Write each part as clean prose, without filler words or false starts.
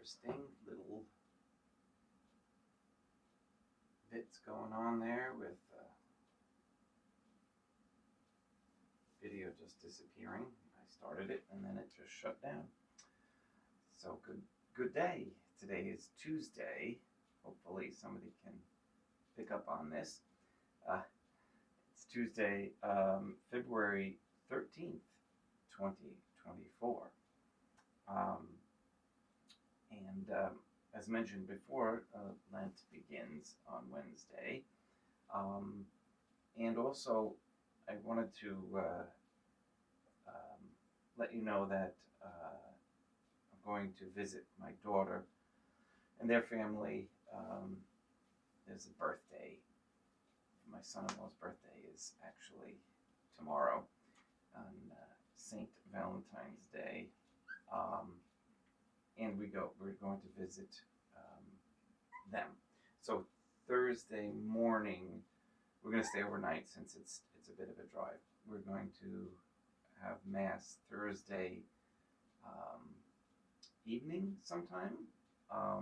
interesting little bits going on there with video just disappearing. I started it and then it just shut down. So good day. Today is Tuesday. Hopefully somebody can pick up on this. It's Tuesday, February 13th, 2024. As mentioned before, Lent begins on Wednesday. And also, I wanted to let you know that I'm going to visit my daughter and their family. There's a birthday. My son-in-law's birthday is actually tomorrow on St. Valentine's Day. And we're going to visit them. So Thursday morning, we're going to stay overnight since it's a bit of a drive. We're going to have Mass Thursday evening sometime, or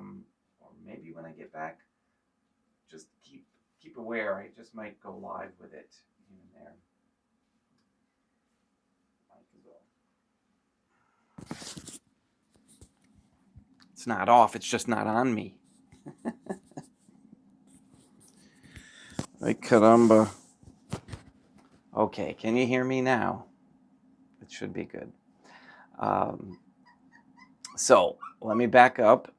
maybe when I get back. Just keep aware. I just might go live with it here and there. It's not off. It's just not on me. Ay caramba. Okay, can you hear me now? It should be good. So let me back up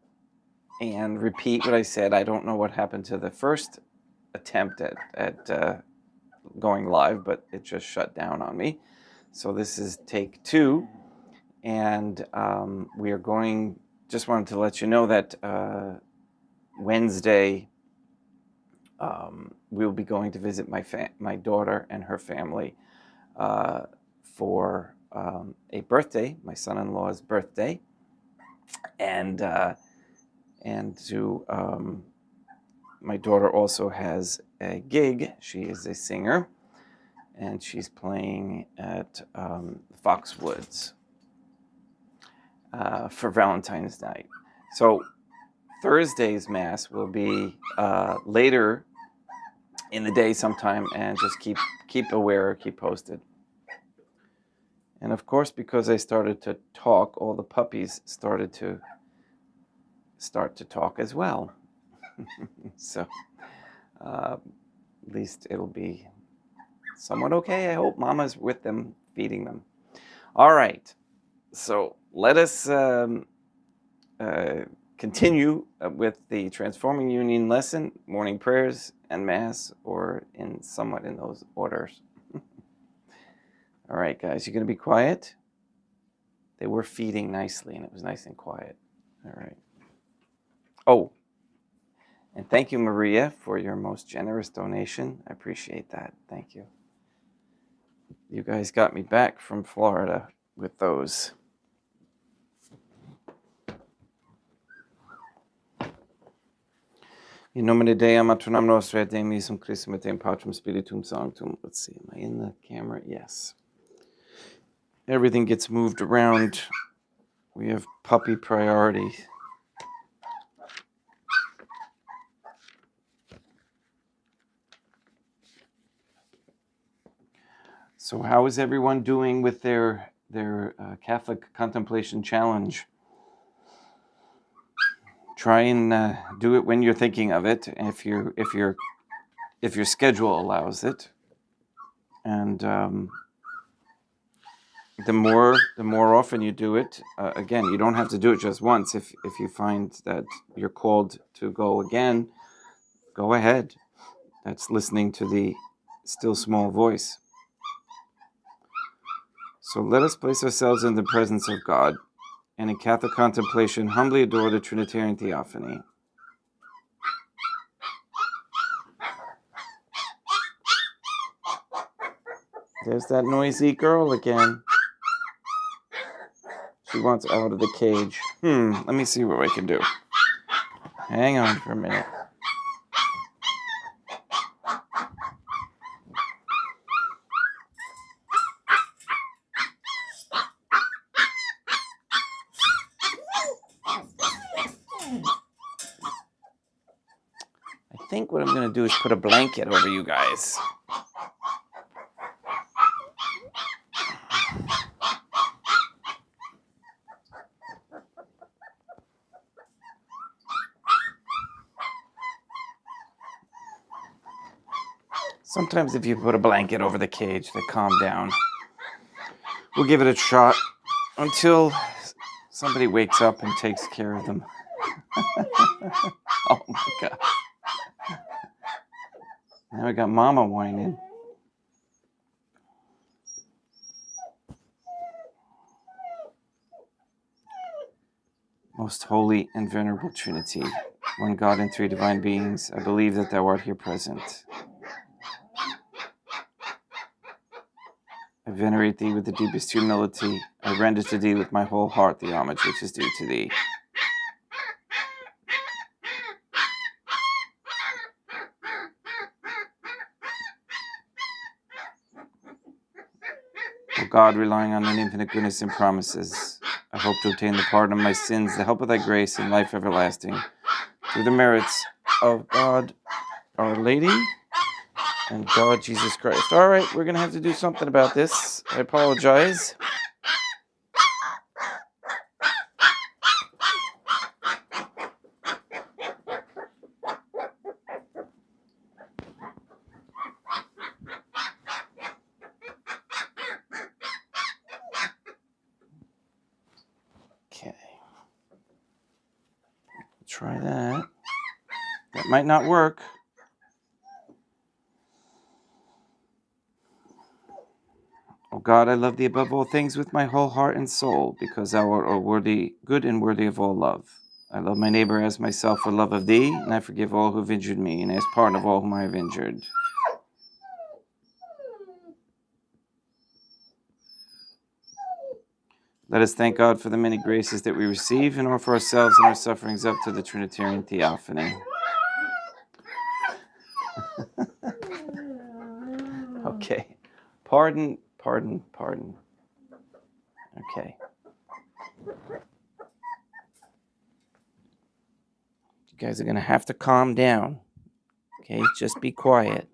and repeat what I said. I don't know what happened to the first attempt at going live, but it just shut down on me. So this is take 2, and we are going. Just wanted to let you know that Wednesday we'll be going to visit my daughter and her family for a birthday, my son-in-law's birthday, and to my daughter also has a gig. She is a singer, and she's playing at Foxwoods for Valentine's night. So Thursday's Mass will be later in the day sometime, and just keep aware, keep posted. And of course, because I started to talk, all the puppies started to talk as well. So at least it'll be somewhat okay. I hope Mama's with them, feeding them. All right. So let us continue with the Transforming Union lesson, morning prayers and Mass, or somewhat in those orders. All right, guys, you're going to be quiet? They were feeding nicely, and it was nice and quiet. All right. Oh, and thank you, Maria, for your most generous donation. I appreciate that. Thank you. You guys got me back from Florida with those. In nomine Dei, Matronam Nostra, et Deum Iesum Christum, et Deum Patrum Spiritum Sanctum. Let's see, am I in the camera? Yes. Everything gets moved around. We have puppy priority. So how is everyone doing with their Catholic Contemplation Challenge? Try and do it when you're thinking of it, if your schedule allows it, and the more often you do it. Again, you don't have to do it just once. If you find that you're called to go again, go ahead. That's listening to the still small voice. So let us place ourselves in the presence of God, and in Catholic contemplation humbly adore the Trinitarian Theophany. There's that noisy girl again. She wants out of the cage. Let me see what I can do. Hang on for a minute. think what I'm going to do is put a blanket over you guys. Sometimes if you put a blanket over the cage, they calm down. We'll give it a shot until somebody wakes up and takes care of them. Oh my God. Now we got Mama whining. Most holy and venerable Trinity, one God and three divine beings, I believe that thou art here present. I venerate thee with the deepest humility. I render to thee with my whole heart the homage which is due to thee. O God, relying on thine infinite goodness and promises, I hope to obtain the pardon of my sins, the help of thy grace, and life everlasting, through the merits of God, Our Lady, and God, Jesus Christ. All right, we're going to have to do something about this. I apologize. Okay. Try that. That might not work. O God, I love thee above all things with my whole heart and soul, because thou art worthy, good and worthy of all love. I love my neighbor as myself for love of thee, and I forgive all who have injured me, and ask pardon of all whom I have injured. Let us thank God for the many graces that we receive, and offer ourselves and our sufferings up to the Trinitarian Theophany. Okay. Pardon. Okay. You guys are going to have to calm down. Okay, just be quiet.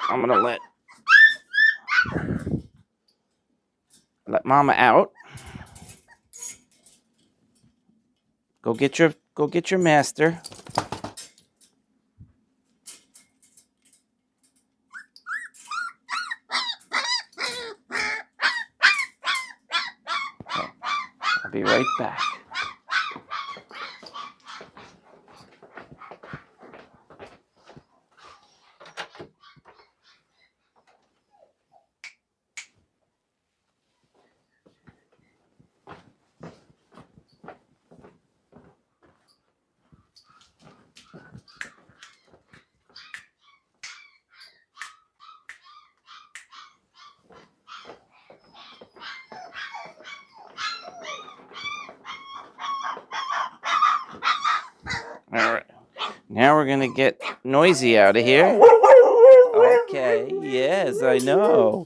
I'm going to let Mama out. Go get your master. Okay. I'll be right back. All right. Now we're going to get Noisy out of here. Okay, yes, I know.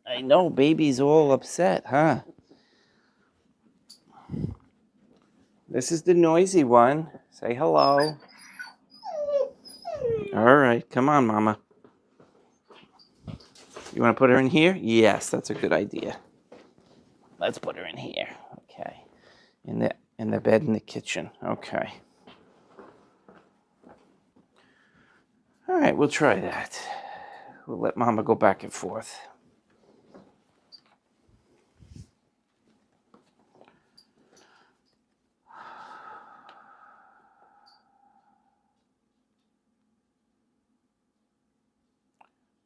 I know, baby's all upset, huh? This is the noisy one. Say hello. All right, come on, Mama. You want to put her in here? Yes, that's a good idea. Let's put her in here. Okay. In the bed in the kitchen. Okay. All right, we'll try that. We'll let Mama go back and forth.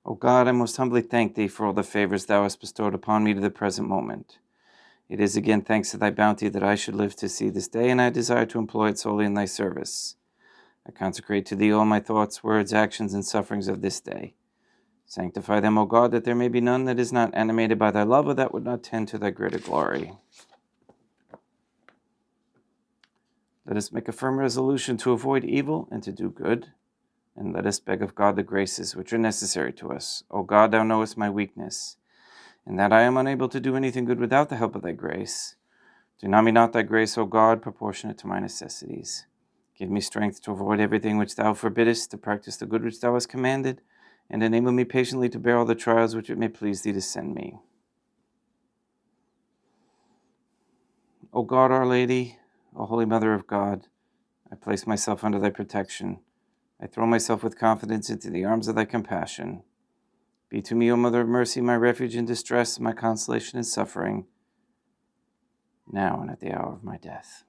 O God, I most humbly thank thee for all the favors thou hast bestowed upon me to the present moment. It is again thanks to thy bounty that I should live to see this day, and I desire to employ it solely in thy service. I consecrate to thee all my thoughts, words, actions, and sufferings of this day. Sanctify them, O God, that there may be none that is not animated by thy love, or that would not tend to thy greater glory. Let us make a firm resolution to avoid evil and to do good, and let us beg of God the graces which are necessary to us. O God, thou knowest my weakness, and that I am unable to do anything good without the help of thy grace. Deny me not thy grace, O God, proportionate to my necessities. Give me strength to avoid everything which thou forbiddest, to practice the good which thou hast commanded, and enable me patiently to bear all the trials which it may please thee to send me. O God, Our Lady, O Holy Mother of God, I place myself under thy protection. I throw myself with confidence into the arms of thy compassion. Be to me, O Mother of Mercy, my refuge in distress, my consolation in suffering, now and at the hour of my death.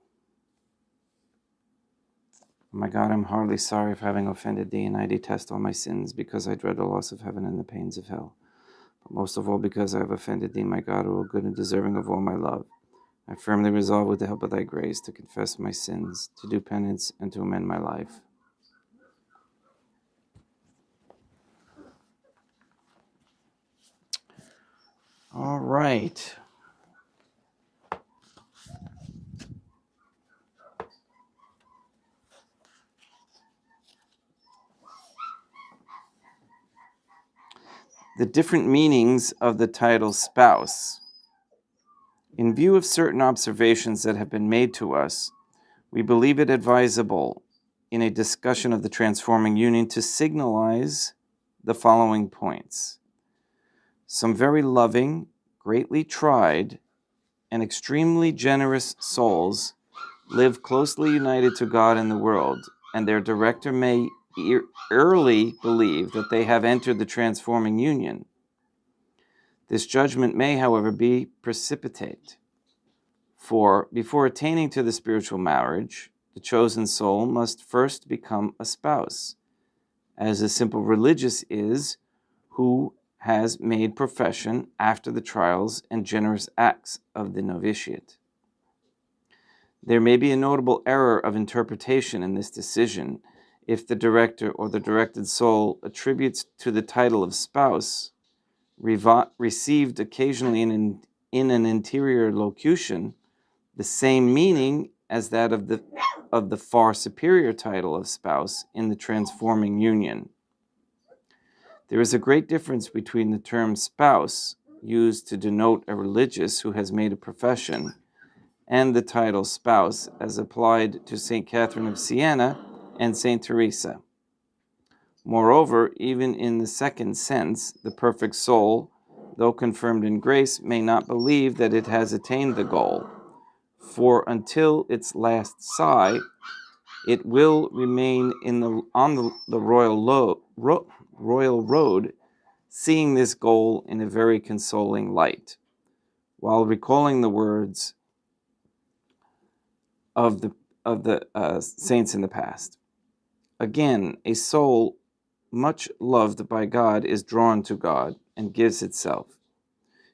O my God, I am heartily sorry for having offended thee, and I detest all my sins, because I dread the loss of heaven and the pains of hell. But most of all, because I have offended thee, my God, who are good and deserving of all my love. I firmly resolve, with the help of thy grace, to confess my sins, to do penance, and to amend my life. All right. The different meanings of the title spouse. In view of certain observations that have been made to us, we believe it advisable in a discussion of the transforming union to signalize the following points. Some very loving, greatly tried, and extremely generous souls live closely united to God and the world, and their director may early believe that they have entered the transforming union. This judgment may, however, be precipitate. For before attaining to the spiritual marriage, the chosen soul must first become a spouse, as a simple religious is, who has made profession after the trials and generous acts of the novitiate. There may be a notable error of interpretation in this decision if the director or the directed soul attributes to the title of spouse, received occasionally in an interior locution, the same meaning as that of the far superior title of spouse in the transforming union. There is a great difference between the term spouse, used to denote a religious who has made a profession, and the title spouse as applied to St. Catherine of Siena and St. Teresa. Moreover, even in the second sense, the perfect soul, though confirmed in grace, may not believe that it has attained the goal. For until its last sigh, it will remain on the royal road, seeing this goal in a very consoling light, while recalling the words of the saints in the past. Again, a soul much loved by God is drawn to God and gives itself.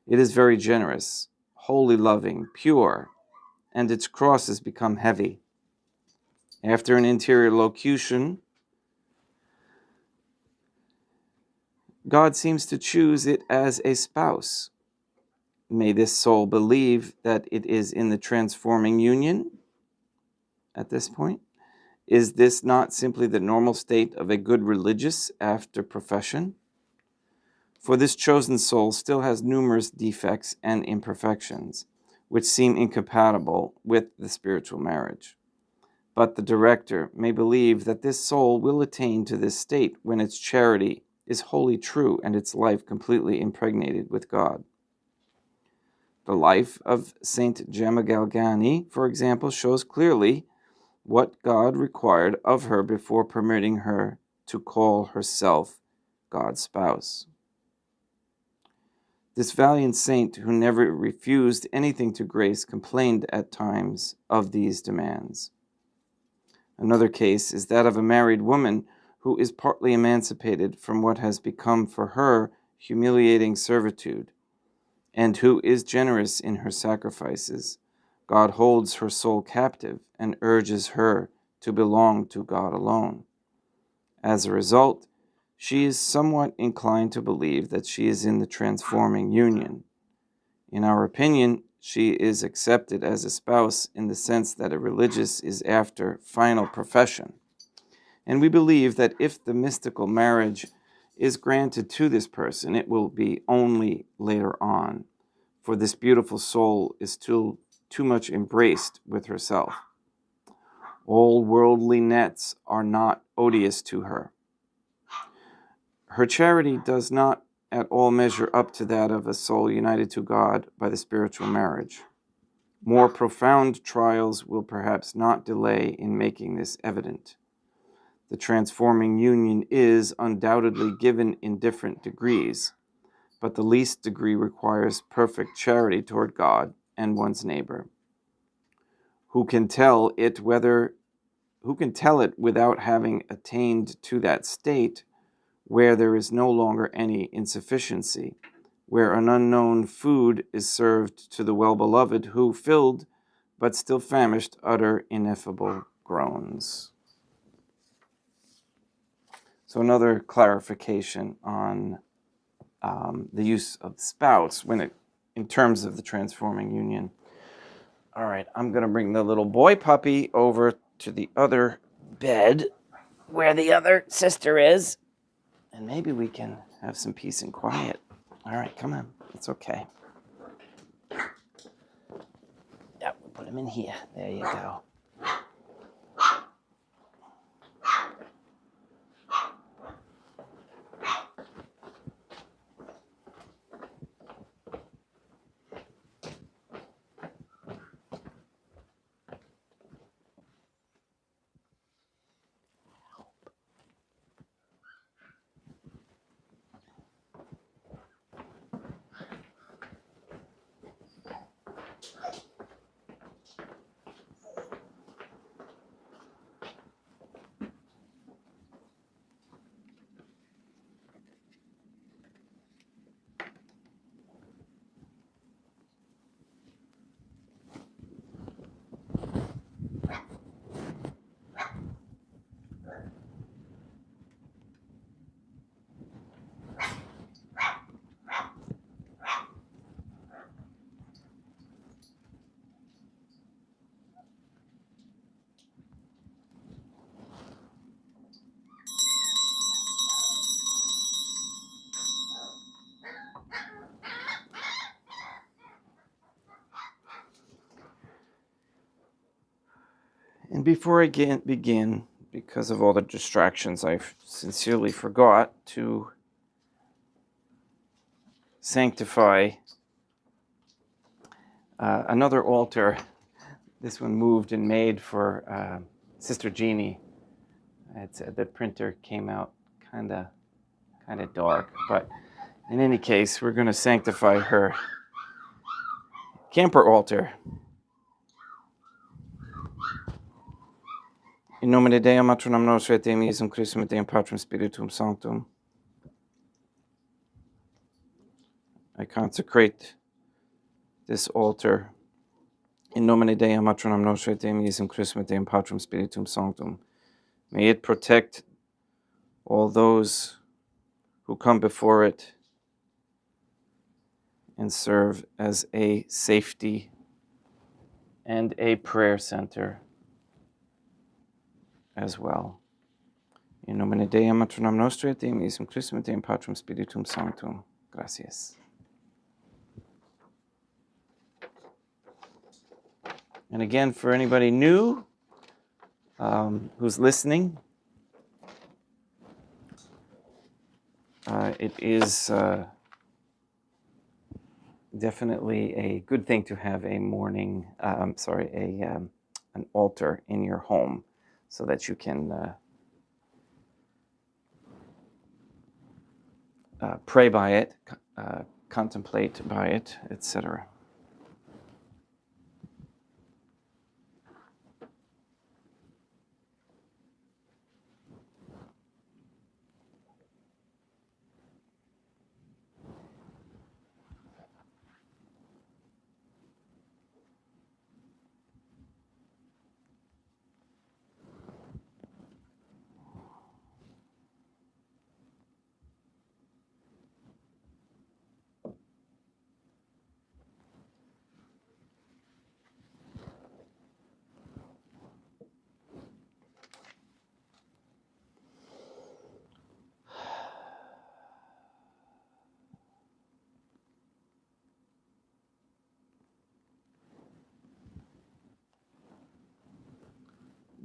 It is very generous, wholly loving, pure, and its crosses become heavy. After an interior locution, God seems to choose it as a spouse. May this soul believe that it is in the transforming union at this point? Is this not simply the normal state of a good religious after profession? For this chosen soul still has numerous defects and imperfections, which seem incompatible with the spiritual marriage. But the director may believe that this soul will attain to this state when its charity is wholly true and its life completely impregnated with God. The life of Saint Gemma Galgani, for example, shows clearly what God required of her before permitting her to call herself God's spouse. This valiant saint, who never refused anything to grace, complained at times of these demands. Another case is that of a married woman who is partly emancipated from what has become for her humiliating servitude, and who is generous in her sacrifices. God holds her soul captive and urges her to belong to God alone. As a result, she is somewhat inclined to believe that she is in the transforming union. In our opinion, she is accepted as a spouse in the sense that a religious is after final profession. And we believe that if the mystical marriage is granted to this person, it will be only later on, for this beautiful soul is too much embraced with herself. All worldly nets are not odious to her. Her charity does not at all measure up to that of a soul united to God by the spiritual marriage. More profound trials will perhaps not delay in making this evident. The transforming union is undoubtedly given in different degrees, but the least degree requires perfect charity toward God and one's neighbor. Who can tell it without having attained to that state where there is no longer any insufficiency, where an unknown food is served to the well-beloved who, filled but still famished, utter ineffable groans. So another clarification on the use of spouts in terms of the transforming union. All right, I'm going to bring the little boy puppy over to the other bed where the other sister is, and maybe we can have some peace and quiet. All right, come on. It's okay. Yeah, we'll put him in here. There you go. And before I begin, because of all the distractions, I sincerely forgot to sanctify another altar. This one moved and made for Sister Jeannie. The printer came out kind of dark, but in any case, we're going to sanctify her camper altar. In nomine Dei, Matronam Nostra et Dei Jesu Christum et Deum Patrum Spiritum Sanctum. I consecrate this altar. In nomine Dei, Matronam Nostra et Deum Jesu Christum et Deum Patrum Spiritum Sanctum. May it protect all those who come before it and serve as a safety and a prayer center as well. In nomine Dei, Matronam Nostra et Deum Jesu Christum et Deum Patrum Spiritum Sanctum. Gracias. And again, for anybody new who's listening, it is definitely a good thing to have an altar in your home so that you can pray by it, contemplate by it, etc.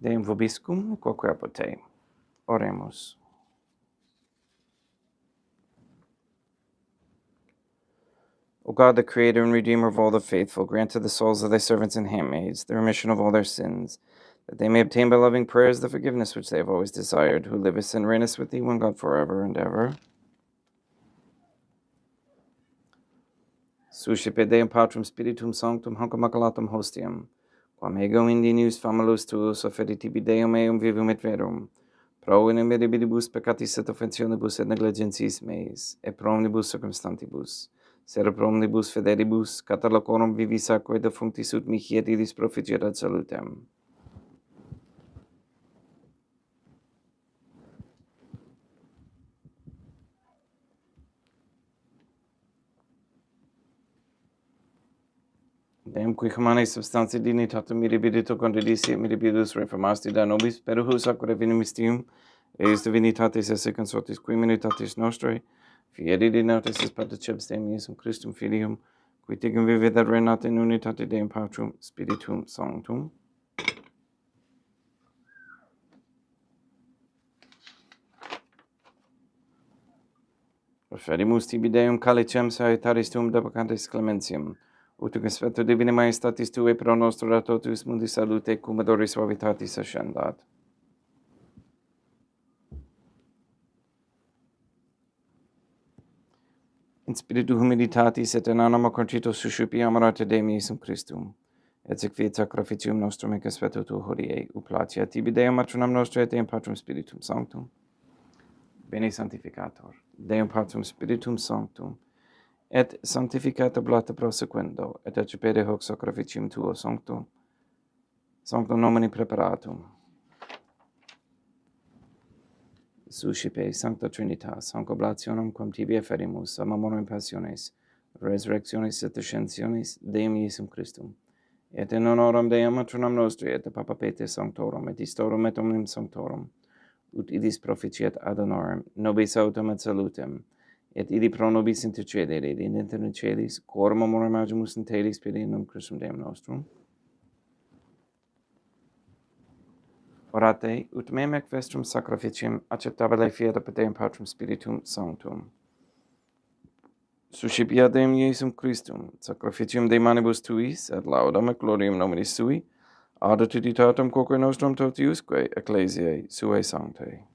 Deum vobiscum, quoque apud te. Oremus. O God, the Creator and Redeemer of all the faithful, grant to the souls of thy servants and handmaids the remission of all their sins, that they may obtain by loving prayers the forgiveness which they have always desired, who livest and reignest with thee, one God, forever and ever. Suscipe Deum Patrum Spiritum Sanctum, hanc immaculatum hostiam, quam ego indinius famulus tuus offerti tibi Deum eum vivum et verum, pro inimitabilibus peccatis et offensionibus et negligentis meis, et pro omnibus circumstantibus, sed pro omnibus fidelibus, catalocorum vivis aquae defunctis ut mihi et illis proficiat ad salutem. Deum qui humanae substantiae dignitatem mirabilito condidisi et mirabilis reformasti da nobis, per hus aquae venimistimum, eis divinitatis esse consortis qui minutatis nostrae, fieri dinatis es patricebs Deum Iesum Christum Filium, qui tigum vivit et reinat in unitate Deum Patrum Spiritum Sanctum. Proferimus tibi Deum calicem salutaris tuum deprecantis clementiam, ut conspecto divini majestatis tuae pro nostro ratotus mundi salute cum adoris suavitatis ascendat. In spiritu humilitatis et in anima contrito suscipiamur te Deum Iesum Christum, et sequiet sacrificium nostrum in conspecto tuo hodie, uplatia tibi Deum matronam nostrae et Deum Patrum Spiritum Sanctum. Bene sanctificator, Deum Patrum Spiritum Sanctum, et sanctificata blata prosequendo, et accepere hoc sacrificium tuo sanctum nomini preparatum. Suscipe Sancta Trinitas, hanc oblationem quam tibi efferimus, a memoriam passiones, resurrectionis et ascensionis Deum Iesum Christum, et in honoram Deum matronam nostri, et Papa Pete Sanctorum, et Istorum et omnium Sanctorum, ut illis proficiat ad honorem, nobis autem et salutem, et ili pro nobis intercedere, in inter celis, quorum amor imagimus in telis per innum Christum Deum nostrum. Orate, ut mem ec vestrum sacrificium acceptabile fiat apud Deum Patrum Spiritum Sanctum. Suscipia Deum Iesum Christum, sacrificium de manibus tuis, et laudam et gloriam nominis sui, ad utilitatem quoque nostrum totiusque ecclesiae suae sanctae.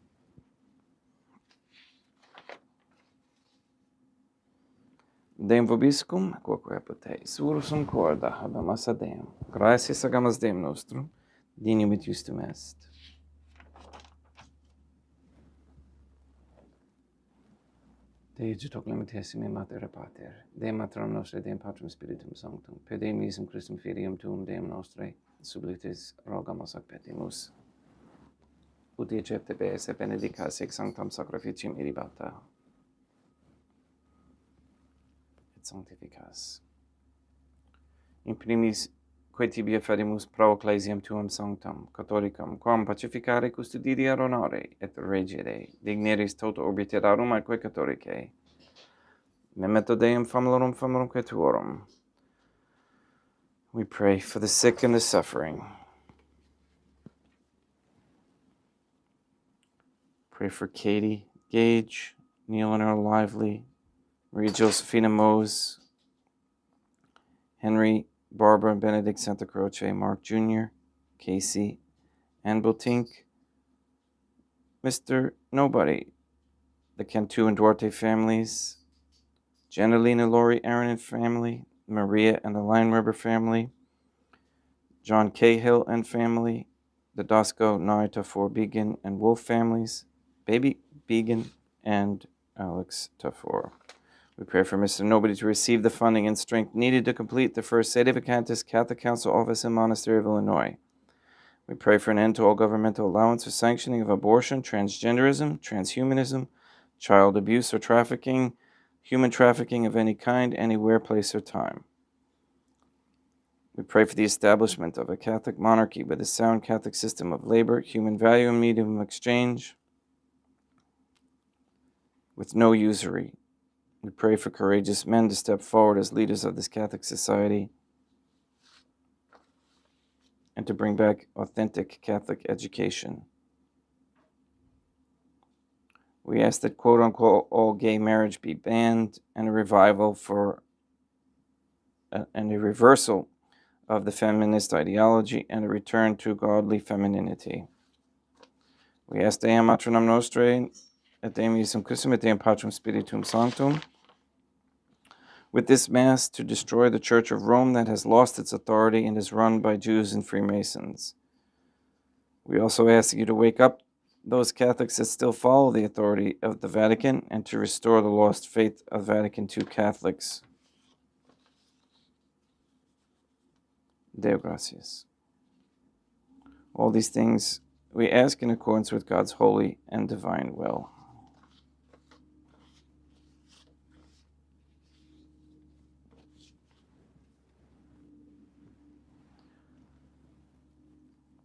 Deum vobiscum, quoque apud te, sursum corda, habemus ad Deum. Gratias agamus Deum nostrum, dignum et justum est. Dei igitur clementissimi Mater Pater, Deum Maternum Nostrae, Deum Patrum Spiritum Sanctum, per Deum Iesum Christum Filium Tuum, Deum Nostrae, sublitis rogamus ac petimus. Ut accepte bes et benedicas ex sanctam sacrificium ilibata, et sanctificas. In primis, quae tibi efferimus pro ecclesiam tuum sanctam, catholicam, quam pacificare, custodire, honore, et regere, digneris toto orbiterarum atque catholicae. Memento Deum famulorum tuorum. We pray for the sick and the suffering. Pray for Katie Gage, Neil and Earl Lively, Maria Josephina Mose, Henry, Barbara and Benedict Santa Croce, Mark Jr., Casey, Ann Botink, Mr. Nobody, the Cantu and Duarte families, Janelina, Lori, Aaron and family, Maria and the Lion River family, John Cahill and family, the Dosco, Narita, Four Began and Wolf families, Baby Began and Alex Tafor. We pray for Mr. Nobody to receive the funding and strength needed to complete the first Sede Vacantis Catholic Council office in Monastery of Illinois. We pray for an end to all governmental allowance or sanctioning of abortion, transgenderism, transhumanism, child abuse or trafficking, human trafficking of any kind, anywhere, place, or time. We pray for the establishment of a Catholic monarchy with a sound Catholic system of labor, human value, and medium of exchange, with no usury. We pray for courageous men to step forward as leaders of this Catholic society and to bring back authentic Catholic education. We ask that quote-unquote all gay marriage be banned and a revival and a reversal of the feminist ideology and a return to godly femininity. We ask Deum Matronam Nostrae, et Deum Iesum Christum, et Deum Patrum Spiritum Sanctum, with this Mass to destroy the Church of Rome that has lost its authority and is run by Jews and Freemasons. We also ask you to wake up those Catholics that still follow the authority of the Vatican and to restore the lost faith of Vatican II Catholics. Deo gratias. All these things we ask in accordance with God's holy and divine will.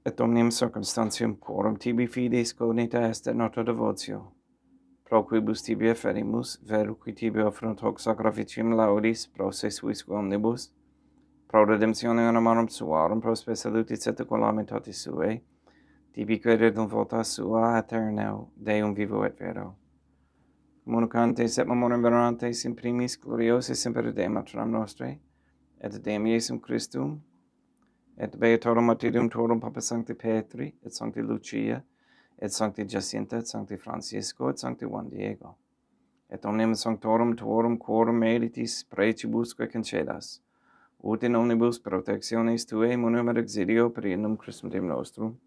Et omnium circumstantium quorum tibi fides cognita est et nota devotio, pro quibus tibi efferimus, veru qui tibi offrunt hoc sacrificium laudis, pro se suis omnibus, pro redemptione animarum suarum, pro spe salutis et calamitatis suae, tibi credit vota sua aeterneo, Deum vivo et vero. Communicantes et memoriam venerantes in primis gloriosis semper Deum Matronam Nostrae, et Deum Iesum Christum, et Beatorum martyrium tuorum Papa Sancti Petri, et Sancti Lucia, et Sancti Jacinta, et Sancti Francisco, et Sancti Juan Diego, et omnium sanctorum tuorum quorum meritis precibusque concedas, ut in omnibus protectionis tuae munum et exilio per innum Christum Deum nostrum,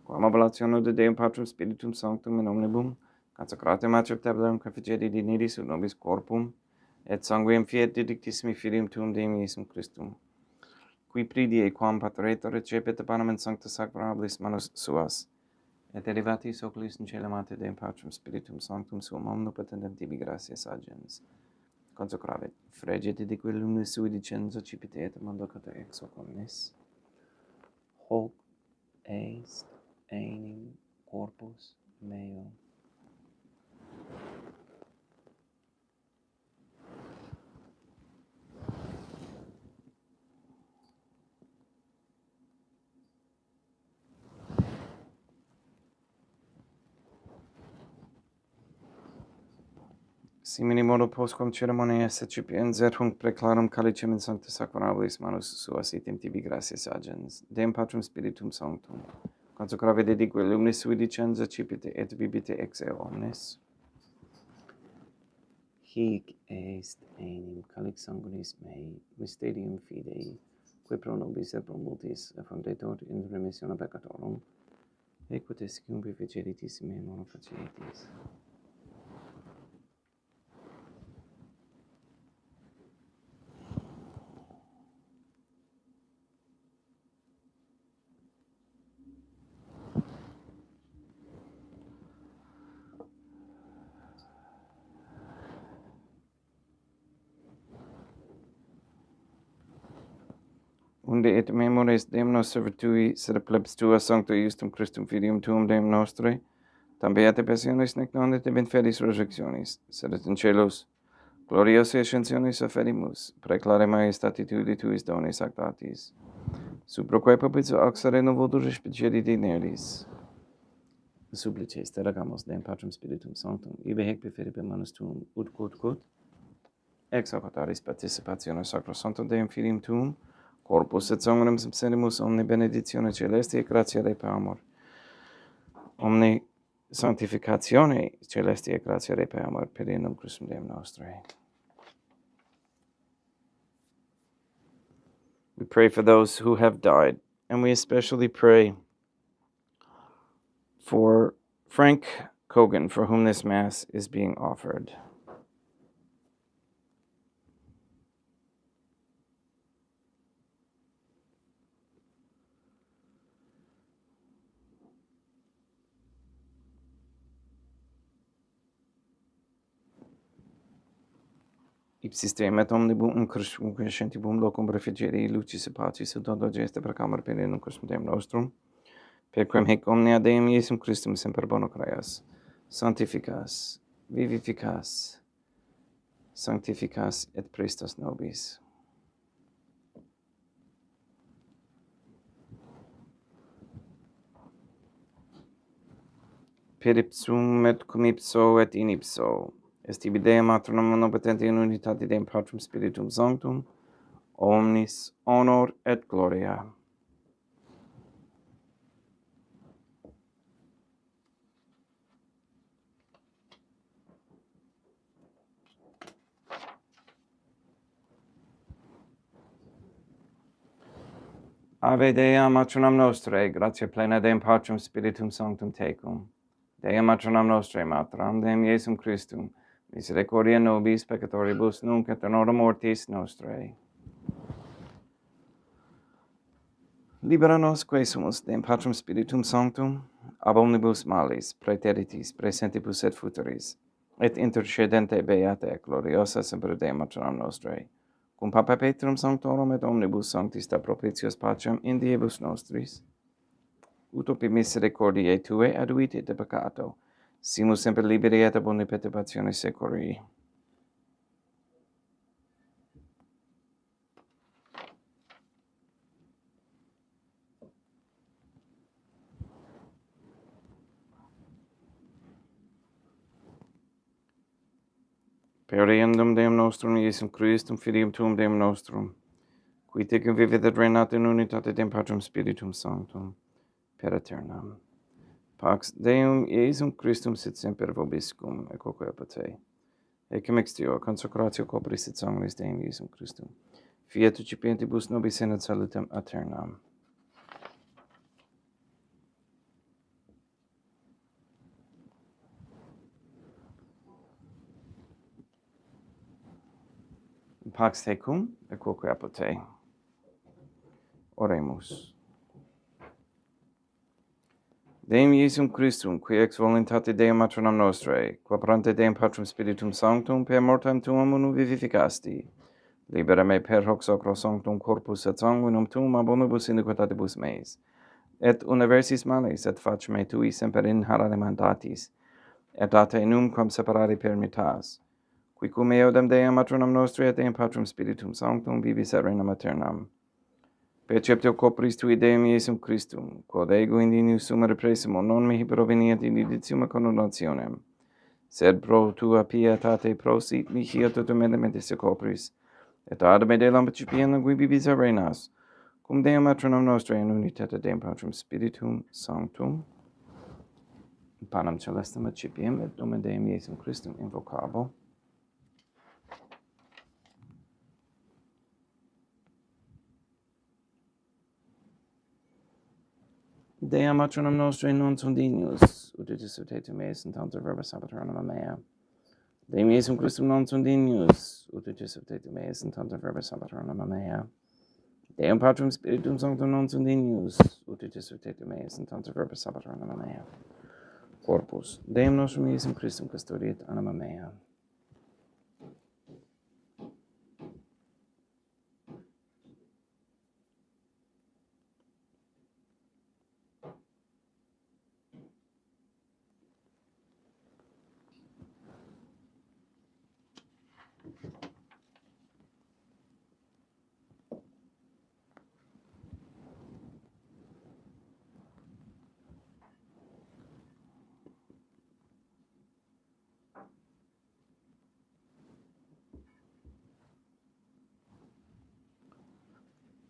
quam oblationem de Deum Patrum Spiritum Sanctum in omnibum, consecratem acceptabilem configeri dignidis ut nobis corpum, et sanguinem fiat didictissimi filium tuum Deum Iesum Christum, qui pridie quam pateretur recepit panem in sancta sacramentis manus suas, et derivatis oculis in caelum ante Deum Patrum Spiritum Sanctum suum omnipotentem tibi gratias agens, consecravit, freget didique luminis sui dicenzo cipite et mandocata ex hoc omnis, hoc est enim corpus meum. Simini modo postquam ceremoniae secipiens et hunc preclarum calicem in sancta sacramentis manus suas item tibi gratias agens, Deum Patrum Spiritum Sanctum, consecrave dedique luminis sui dicenza cipite et bibite ex eo omnes. Hic est enim calix sanguinis mei, mysterium fidei, que pro nobis et pro multis effundetur in remissione peccatorum, equite sicum vificeritis me mono facietis. Unde et memores Deum nos servitui, sed plebs tua sancto Iustum Christum Filium tuum Deum nostre, tam beate passionis nec non et in fedis resurrectionis, sed et in celos, gloriose ascensionis offerimus, preclare maestati tui tuis donis actatis, suproque popis auxere novotur respicie digneris. Supplices te rogamos Deum Patrum Spiritum Sanctum, ibe hec preferibile manus tuum, ut quod, ex hoc autaris participationis sacrosanctum Deum Filium tuum, corpus et sanguinem subsedimus omni benedictione celesti et gratia Dei per amor. Omni sanctificatione celesti et gratia Dei per amor per innum Christum Deum nostre. We pray for those who have died, and we especially pray for Frank Cogan, for whom this Mass is being offered. Ipsis Deum et omnibus crescentibus locum refrigerii lucis et pacis et dono geste per camera per innum Christum Deum nostrum, per quem hic omnia Deum Iesum Christum semper bono creas, sanctificas, vivificas, sanctificas et prestas nobis. per ipsum et cum ipso et in ipso, est ibi Deum Patrum omnipotenti in unitate Deum Patrum Spiritum Sanctum, omnis honor et gloria. Ave Dea Matronam Nostrae, gratia plena Deum Patrum Spiritum Sanctum tecum. Dea Matronam Nostrae, Matram Deum Iesum Christum, misericordia nobis peccatoribus nunc et in hora mortis nostrae. Libera nos quae sumus Deum Patrum Spiritum Sanctum, ab omnibus malis, praeteritis, praesentibus et futuris, et intercedente beata gloriosa semper Deum Matronam Nostrae, cum Papa Petrum Sanctorum et omnibus sanctista propitios pacem in diebus nostris, utopi misericordiae Tue aduite de peccato, simus semper liberi et ab omni perturbatione securi. Per reendum Deum nostrum, Iesum Christum, Filium Tuum Deum nostrum, qui tecum vivit et reinat in unitate Deum Patrum Spiritum Sanctum, per aeternam. Pax Deum Iesum Christum sit semper vobiscum, et quoque apud te. Ecce mixtio, consecratio copris et sanguis Deum Iesum Christum. Fiat ucipientibus nobis in et salutem aeternam. Pax tecum, et quoque apud te. Oremus. Deum Iesum Christum, qui ex voluntate Deum Matronam Nostrae, qua prante Deum Patrum Spiritum Sanctum, per mortem tuum unum vivificasti, libera me per hoc sacro sanctum corpus et sanguinum tuum ab omnibus iniquitatibus meis, et universis malis, et fac me tui semper inharare mandatis, et date enum quam separare permittas, qui cum eodem Deum Matronam Nostrae et Deum Patrum Spiritum Sanctum vivis et regnam aeternam. Perceptio copris tui Deum Iesum Christum, quod ego in dinius summa repressimo non mihi proveniat in indicium condonationem, sed pro tua pietate prosit mihi et totum elemente se copris, et ad me de lampicipiam qui vivis et reinas, cum Deum Matronam Nostrae in unitate Deum Patrum Spiritum Sanctum, panem celestem accipiem et nomen Deum Iesum Christum invocabo. Deum Matronam Nostrae non sunt dignius, ut dissertatum meis in tanto verba sabaternum mea. Deum Iesum Christum non sunt dignius, ut dissertatum meis in tanto verba sabaternum mea. Deum Patrum Spiritum Sanctum non sunt dignius, ut dissertatum meis in tanto verba sabaternum mea. Corpus Deum nostrum Iesum Christum custodiet anima mea.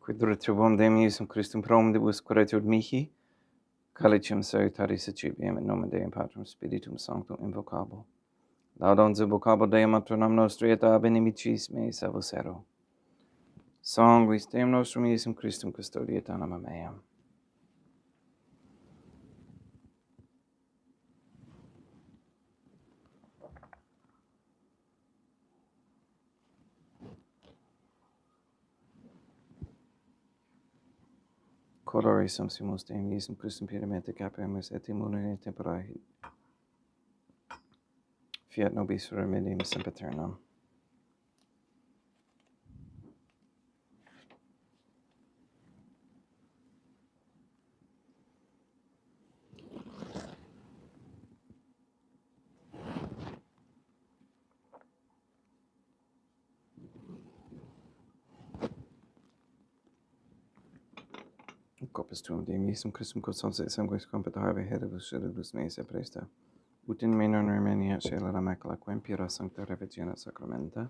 Quid retribuam Deum Iesum Christum pro omnibus quaeretur mihi, calicem salutaris accipiem in nomen Deum Patrum Spiritum Sanctum invocabo. Laudans invocabo Deum Matronam Nostrae et ab inimicis meis avocero. Sanguis Deum nostrum Iesum Christum custodiet anima mea. Colore sumpsimus Deum Iesum Christum piedemente capemus et immunere temperae. Fiat nobis remedium sempiternam. Corpus tuum Deum Iesum Christum quod sanguis compet habe hedibus sedibus meis e presta. ut in meno remenia celera macula quempira sancta revisione sacramenta.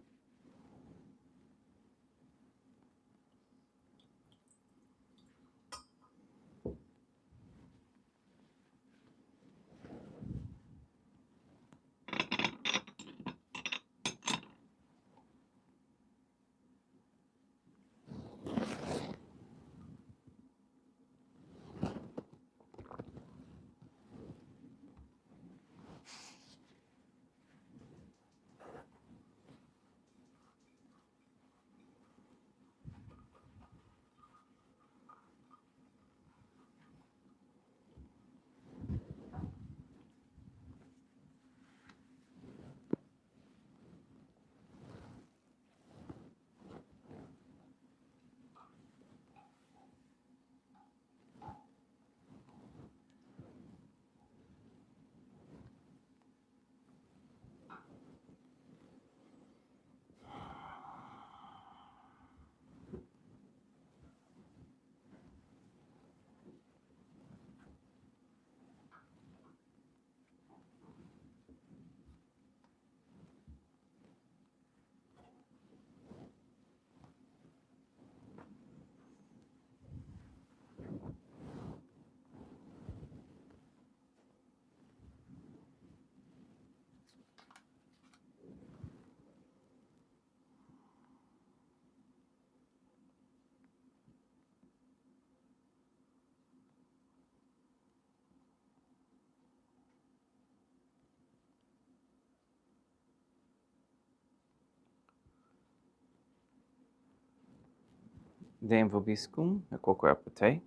Deum vobiscum, et quoque apete,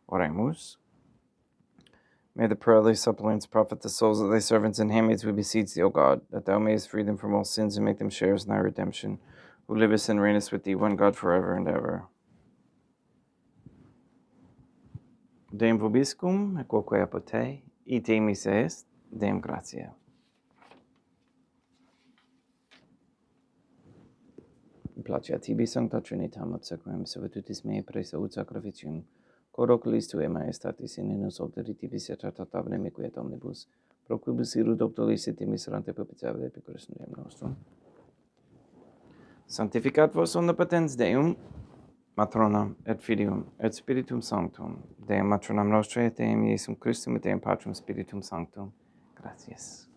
oremus. May the prayer of thy suppliants profit the souls of thy servants and handmaids, we beseech thee, O God, that thou mayest free them from all sins and make them sharers in thy redemption, who livest and reignest with thee, one God, forever and ever. Deum vobiscum, et quoque apete, ite mises est, Deum gratia. Placia tibi sancta Trinitam obsequem, servitutis mei presa ut sacrificium, cor oculis tuae maestatis in nos alteritibus et tratatabile quiet omnibus, pro quibus irud optolis et miserante propitiabile epicuris in Deum nostrum. Sanctificat vos omnipotens Deum, Matronam et Filium et Spiritum Sanctum, Deum Matronam nostrae et Deum Iesum Christum et Deum Patrum Spiritum Sanctum. Gratias.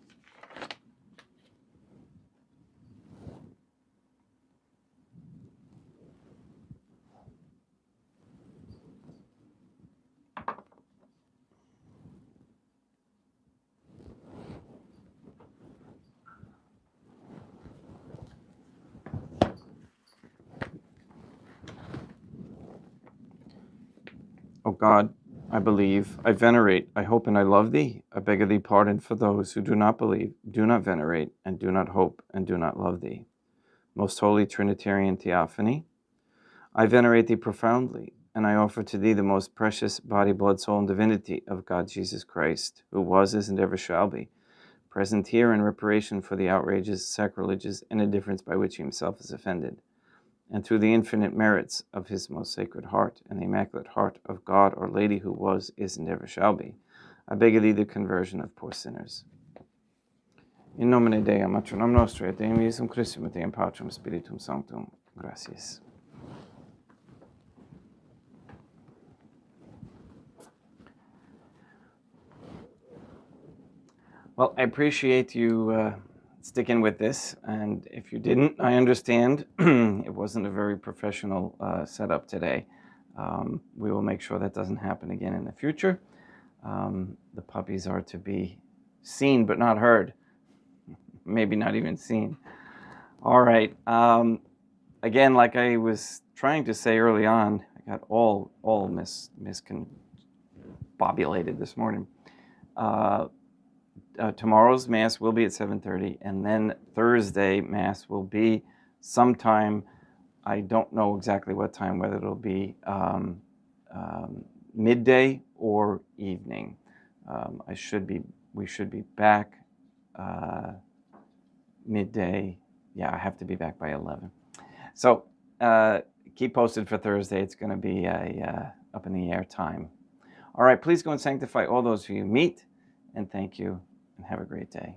O God, I believe, I venerate, I hope, and I love thee. I beg of thee pardon for those who do not believe, do not venerate, and do not hope, and do not love thee. Most holy Trinitarian Theophany, I venerate thee profoundly, and I offer to thee the most precious body, blood, soul, and divinity of God Jesus Christ, who was, is, and ever shall be, present here in reparation for the outrages, sacrileges, and indifference by which he himself is offended, and through the infinite merits of his most sacred heart and the immaculate heart of God, Our Lady, who was, is, and ever shall be, I beg of thee the conversion of poor sinners. In nomine Dei, Matronam nostrae, et Deum Iesum Christum, et Deum Patrum Spiritum Sanctum. Gracias. Well, I appreciate you sticking with this, and if you didn't, I understand. It wasn't a very professional setup today. We will make sure that doesn't happen again in the future. The puppies are to be seen but not heard. Maybe not even seen. All right. Again, like I was trying to say early on, I got all miscombobulated this morning. Tomorrow's Mass will be at 7:30, and then Thursday Mass will be sometime, I don't know exactly what time, whether it'll be midday or evening. We should be back midday. Yeah, I have to be back by 11. So keep posted for Thursday. It's going to be a up in the air time. All right, please go and sanctify all those who you meet, and thank you. and have a great day.